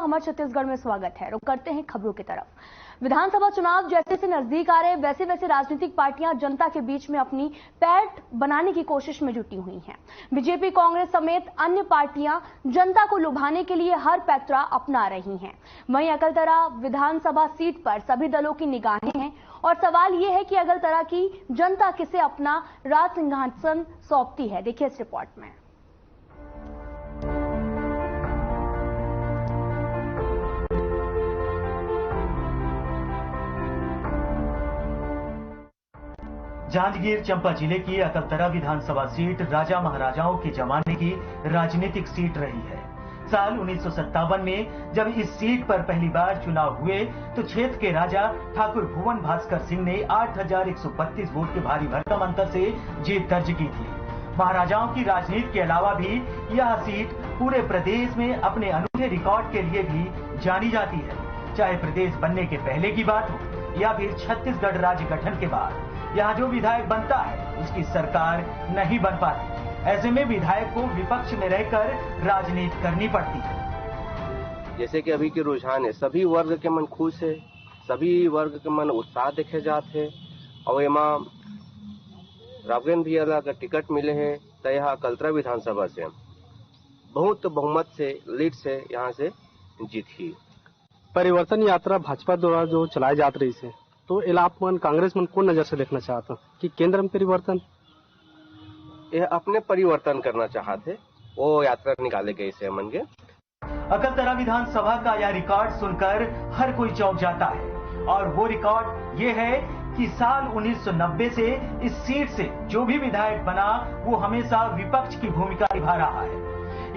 हमारे छत्तीसगढ़ में स्वागत है। रुक करते हैं खबरों की तरफ। विधानसभा चुनाव जैसे से नजदीक आ रहे वैसे वैसे राजनीतिक पार्टियां जनता के बीच में अपनी पैठ बनाने की कोशिश में जुटी हुई हैं। बीजेपी, कांग्रेस समेत अन्य पार्टियां जनता को लुभाने के लिए हर पैंतरा अपना रही हैं। वहीं अकलतरा विधानसभा सीट पर सभी दलों की निगाहें हैं और सवाल यह है कि अकलतरा की जनता किसे अपना राज सिंहासन सौंपती है। देखिए इस रिपोर्ट में। जांजगीर चांपा जिले की अकलतरा विधानसभा सीट राजा महाराजाओं के जमाने की राजनीतिक सीट रही है। साल 1957 में जब इस सीट पर पहली बार चुनाव हुए तो क्षेत्र के राजा ठाकुर भुवन भास्कर सिंह ने 8,132 वोट के भारी भरकम अंतर से जीत दर्ज की थी। महाराजाओं की राजनीति के अलावा भी यह सीट पूरे प्रदेश में अपने अनूठे रिकॉर्ड के लिए भी जानी जाती है। चाहे प्रदेश बनने के पहले की बात हो या फिर छत्तीसगढ़ राज्य गठन के बाद, यहाँ जो विधायक बनता है उसकी सरकार नहीं बन पाती। ऐसे में विधायक को विपक्ष में रहकर राजनीति करनी पड़ती है। जैसे कि अभी के रुझान है, सभी वर्ग के मन खुश है, सभी वर्ग के मन उत्साह देखे जाते हैं और एमा राघवेंद्र भैया ला अगर टिकट मिले हैं तो यहाँ अकलतरा विधानसभा से बहुत बहुमत से लीड से यहाँ से जीत ही। परिवर्तन यात्रा भाजपा द्वारा जो चलाई जात रही है तो आप मन कांग्रेस मन कौन नजर से देखना चाहता कि केंद्र में परिवर्तन, यह अपने परिवर्तन करना चाहते वो यात्रा निकाले गए से मन के। अकलतरा विधानसभा का यह रिकॉर्ड सुनकर हर कोई चौंक जाता है और वो रिकॉर्ड ये है कि साल 1990 से इस सीट से जो भी विधायक बना वो हमेशा विपक्ष की भूमिका निभा रहा है।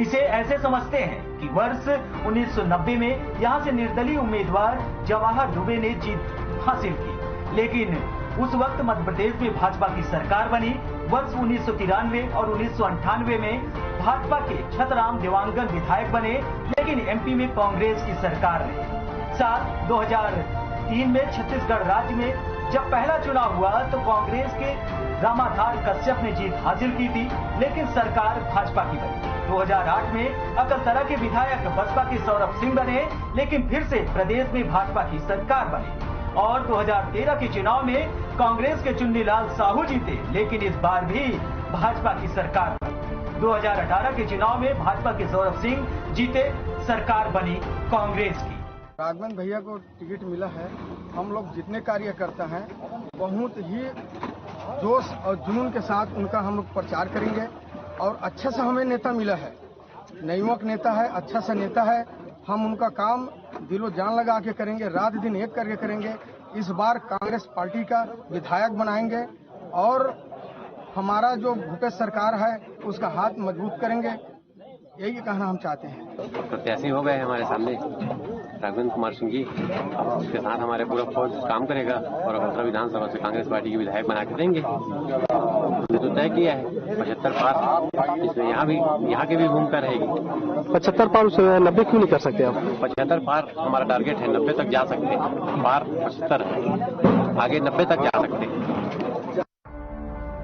इसे ऐसे समझते हैं कि वर्ष 1990 में यहाँ से निर्दलीय उम्मीदवार जवाहर दुबे ने जीत हासिल की, लेकिन उस वक्त मध्य प्रदेश में भाजपा की सरकार बनी। वर्ष 1993 और 1998 में भाजपा के छतराम देवांगन विधायक बने, लेकिन एमपी में कांग्रेस की सरकार रही। साल 2003 में छत्तीसगढ़ राज्य में जब पहला चुनाव हुआ तो कांग्रेस के रामाधार कश्यप ने जीत हासिल की थी, लेकिन सरकार भाजपा की बनी। 2008 में अकलतरा के विधायक बसपा के सौरभ सिंह बने, लेकिन फिर से प्रदेश में भाजपा की सरकार बनी और 2013 के चुनाव में कांग्रेस के चुन्नीलाल साहू जीते, लेकिन इस बार भी भाजपा की सरकार बनी। 2018 के चुनाव में भाजपा के सौरभ सिंह जीते, सरकार बनी कांग्रेस की। राघवेंद्र भैया को टिकट मिला है। हम लोग जितने कार्यकर्ता हैं बहुत ही जोश और जुनून के साथ उनका हम लोग प्रचार करेंगे और अच्छा सा हमें नेता मिला है, नयुवक नेता है, अच्छा सा नेता है। हम उनका काम दिलो जान लगा के करेंगे, रात दिन एक करके करेंगे। इस बार कांग्रेस पार्टी का विधायक बनाएंगे और हमारा जो भूपेश सरकार है उसका हाथ मजबूत करेंगे, यही कहना हम चाहते हैं। प्रत्याशी हो गए हमारे सामने राघवेंद्र कुमार सिंह जी, उसके साथ हमारे पूरा फौज काम करेगा और अकलतरा विधानसभा से कांग्रेस पार्टी के विधायक बना के देंगे। हमने तो तय किया है 75 पार, इसमें यहाँ की भी भूमिका रहेगी। 75 पार, 90 क्यों नहीं कर सकते आप? 75 पार हमारा टारगेट है, 90 तक जा सकते हैं। पार 75 है, आगे 90 तक जा सकते हैं।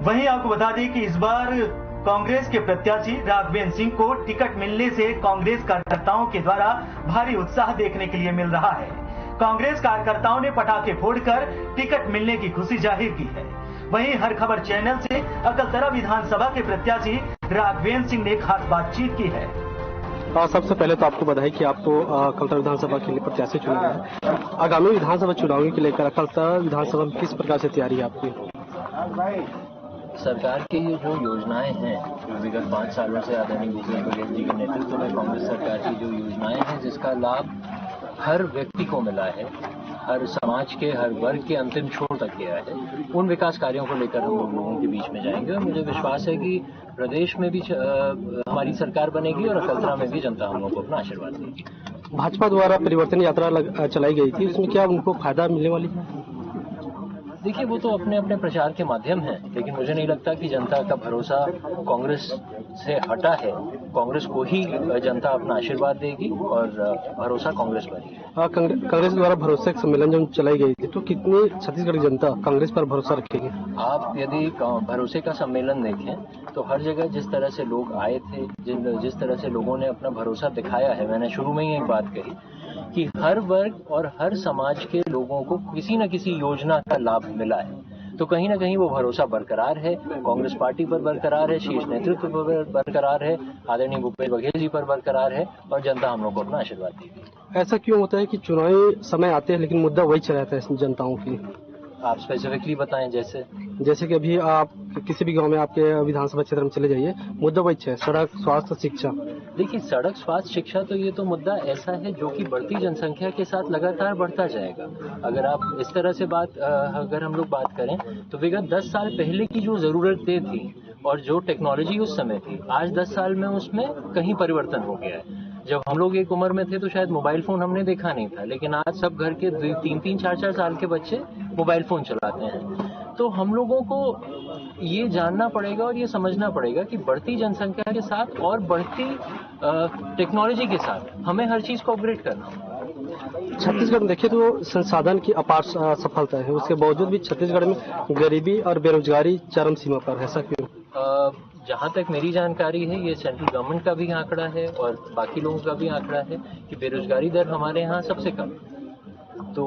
वहीं आपको बता दें कि इस बार कांग्रेस के प्रत्याशी राघवेंद्र सिंह को टिकट मिलने से कांग्रेस कार्यकर्ताओं के द्वारा भारी उत्साह देखने के लिए मिल रहा है। कांग्रेस कार्यकर्ताओं ने पटाखे फोड़कर टिकट मिलने की खुशी जाहिर की है। वहीं हर खबर चैनल से अकलतरा विधानसभा के प्रत्याशी राघवेंद्र सिंह ने खास बातचीत की है। सबसे पहले तो आपको बधाई कि आप तो अकलतरा विधानसभा के लिए प्रत्याशी चुने गए हैं। आगामी विधानसभा चुनाव के लेकर अकलतरा विधानसभा में किस प्रकार से तैयारी है आपकी? सरकार की ये जो योजनाएं हैं, जो विगत 5 सालों से आदरणीय भूपेश बघेल जी के नेतृत्व में कांग्रेस सरकार की जो योजनाएं हैं जिसका लाभ हर व्यक्ति को मिला है, हर समाज के हर वर्ग के अंतिम छोर तक गया है, उन विकास कार्यों को लेकर हम लोगों के बीच में जाएंगे और मुझे विश्वास है कि प्रदेश में भी हमारी सरकार बनेगी और अकलतरा में भी जनता हम लोगों को अपना आशीर्वाद देगी। भाजपा द्वारा परिवर्तन यात्रा चलाई गई थी, उसमें क्या उनको फायदा मिलने वाली है? देखिए, वो तो अपने अपने प्रचार के माध्यम हैं, लेकिन मुझे नहीं लगता कि जनता का भरोसा कांग्रेस से हटा है। कांग्रेस को ही जनता अपना आशीर्वाद देगी और भरोसा कांग्रेस पर ही है। कांग्रेस द्वारा भरोसे सम्मेलन जब चलाई गई थी तो कितनी छत्तीसगढ़ की जनता कांग्रेस पर भरोसा रखेगी? आप यदि भरोसे का सम्मेलन देखें तो हर जगह जिस तरह से लोग आए थे, जिस तरह से लोगों ने अपना भरोसा दिखाया है, मैंने शुरू में ही एक बात कही कि हर वर्ग और हर समाज के लोगों को किसी न किसी योजना का लाभ मिला है, तो कहीं ना कहीं वो भरोसा बरकरार है। कांग्रेस पार्टी पर बरकरार है, शीर्ष नेतृत्व पर बरकरार है, आदरणीय भूपेश बघेल जी पर बरकरार है और जनता हम लोग को अपना आशीर्वाद देगी। ऐसा क्यों होता है कि चुनावी समय आते हैं लेकिन मुद्दा वही चला रहता है जनताओं की? आप स्पेसिफिकली बताएं। जैसे कि अभी आप किसी भी गांव में आपके विधानसभा क्षेत्र में चले जाइए, मुद्दा वही है, सड़क, स्वास्थ्य, शिक्षा। देखिए, सड़क, स्वास्थ्य, शिक्षा तो ये तो मुद्दा ऐसा है जो कि बढ़ती जनसंख्या के साथ लगातार बढ़ता जाएगा। अगर आप इस तरह से अगर हम लोग बात करें तो विगत 10 साल पहले की जो जरूरतें थी और जो टेक्नोलॉजी उस समय थी, आज 10 साल में उसमें कहीं परिवर्तन हो गया है। जब हम लोग एक उम्र में थे तो शायद मोबाइल फोन हमने देखा नहीं था, लेकिन आज सब घर के 3-3, 4-4 साल के बच्चे मोबाइल फोन चलाते हैं। तो हम लोगों को ये जानना पड़ेगा और ये समझना पड़ेगा कि बढ़ती जनसंख्या के साथ और बढ़ती टेक्नोलॉजी के साथ हमें हर चीज को अपग्रेड करना होगा। छत्तीसगढ़ में देखिए तो संसाधन की अपार सफलता है, उसके बावजूद भी छत्तीसगढ़ में गरीबी और बेरोजगारी चरम सीमा पर है। ऐसा क्यों? जहाँ तक मेरी जानकारी है, ये सेंट्रल गवर्नमेंट का भी आंकड़ा है और बाकी लोगों का भी आंकड़ा है कि बेरोजगारी दर हमारे यहाँ सबसे कम है। तो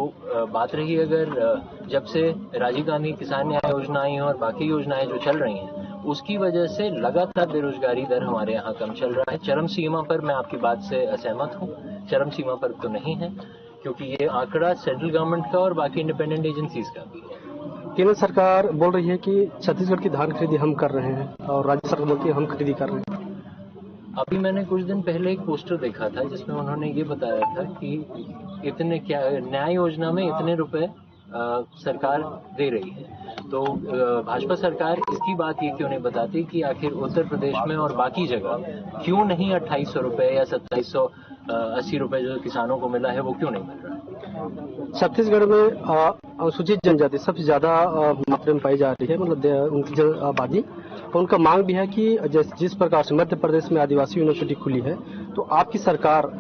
बात रही अगर जब से राजीव गांधी किसान न्याय योजना आई और बाकी योजनाएं जो चल रही हैं, उसकी वजह से लगातार बेरोजगारी दर हमारे यहाँ कम चल रहा है। चरम सीमा पर मैं आपकी बात से असहमत हूँ, चरम सीमा पर तो नहीं है, क्योंकि ये आंकड़ा सेंट्रल गवर्नमेंट का और बाकी इंडिपेंडेंट एजेंसीज का भी है। केंद्र सरकार बोल रही है कि छत्तीसगढ़ की धान खरीदी हम कर रहे हैं और राज्य सरकार बोलती है हम खरीदी कर रहे हैं। अभी मैंने कुछ दिन पहले एक पोस्टर देखा था जिसमें उन्होंने ये बताया था कि इतने क्या न्याय योजना में इतने रुपए सरकार दे रही है। तो भाजपा सरकार इसकी बात ये क्यों नहीं बताती कि आखिर उत्तर प्रदेश में और बाकी जगह क्यों नहीं 2800 रुपए या 2780 रुपए जो किसानों को मिला है वो क्यों नहीं मिल रहा? छत्तीसगढ़ में अनुसूचित जनजाति सबसे ज्यादा मात्रा में पाई जा रही है, मतलब उनकी आबादी, उनका मांग भी है कि जिस प्रकार से मध्य प्रदेश में आदिवासी यूनिवर्सिटी खुली है, तो आपकी सरकार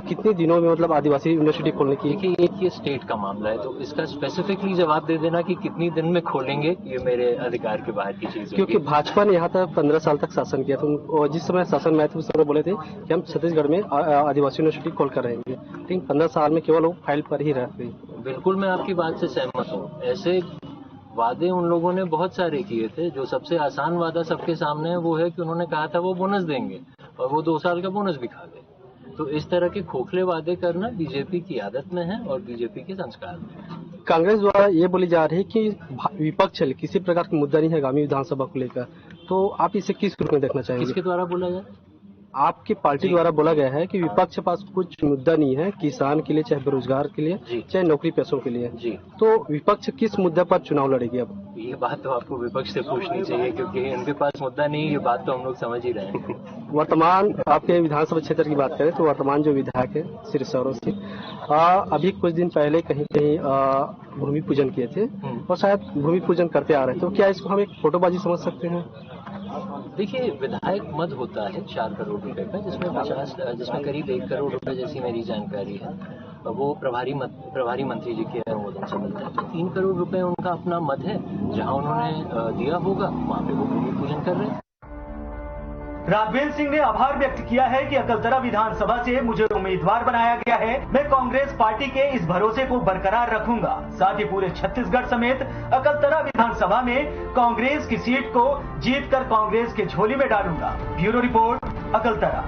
कितने दिनों में मतलब आदिवासी यूनिवर्सिटी खोलने की? देखिए, ये स्टेट का मामला है, तो इसका स्पेसिफिकली जवाब दे देना कि कितनी दिन में खोलेंगे, ये मेरे अधिकार के बाहर की चीज है। क्योंकि भाजपा ने यहाँ तक 15 साल तक शासन किया था, जिस समय शासन में आए थे उस समय बोले थे कि हम छत्तीसगढ़ में आदिवासी यूनिवर्सिटी खोल कर रहेंगे, लेकिन 15 साल में केवल वो फाइल पर ही रह गई। बिल्कुल, मैं आपकी बात से सहमत हूँ। ऐसे वादे उन लोगों ने बहुत सारे किए थे। जो सबसे आसान वादा सबके सामने है वो है कि उन्होंने कहा था वो बोनस देंगे और वो 2 साल का बोनस भी खा गए। तो इस तरह के खोखले वादे करना बीजेपी की आदत में है और बीजेपी के संस्कार में। कांग्रेस द्वारा ये बोली जा रही है कि विपक्ष किसी प्रकार का मुद्दा नहीं है आगामी विधानसभा को लेकर, तो आप इसे किस रूप में देखना चाहेंगे? किसके द्वारा बोला जाए? आपकी पार्टी द्वारा बोला गया है कि विपक्ष के पास कुछ मुद्दा नहीं है, किसान के लिए, चाहे बेरोजगार के लिए, चाहे नौकरी पेशों के लिए। जी, तो विपक्ष किस मुद्दे पर चुनाव लड़ेगी? अब ये बात तो आपको विपक्ष से पूछनी चाहिए, क्योंकि उनके पास मुद्दा नहीं है, ये बात तो हम लोग समझ ही रहे हैं। वर्तमान आपके विधानसभा क्षेत्र की बात करें तो वर्तमान जो विधायक है श्री सौरव सिंह, अभी कुछ दिन पहले कहीं कहीं भूमि पूजन किए थे और शायद भूमि पूजन करते आ रहे हैं, तो क्या इसको हम एक फोटोबाजी समझ सकते हैं? देखिए, विधायक मद होता है 4 करोड़ रुपए का, जिसमें करीब 1 करोड़ रुपए जैसी मेरी जानकारी है, वो प्रभारी मंत्री जी के अनुमोदन से मिलता है। तो 3 करोड़ रुपए उनका अपना मद है, जहां उन्होंने दिया होगा वहां पे वो भूमि पूजन कर रहे हैं। राघवेंद्र सिंह ने आभार व्यक्त किया है कि अकलतरा विधानसभा से मुझे उम्मीदवार बनाया गया है। मैं कांग्रेस पार्टी के इस भरोसे को बरकरार रखूंगा। साथ ही पूरे छत्तीसगढ़ समेत अकलतरा विधानसभा में कांग्रेस की सीट को जीतकर कांग्रेस के झोली में डालूंगा। Bureau report, Akaltara.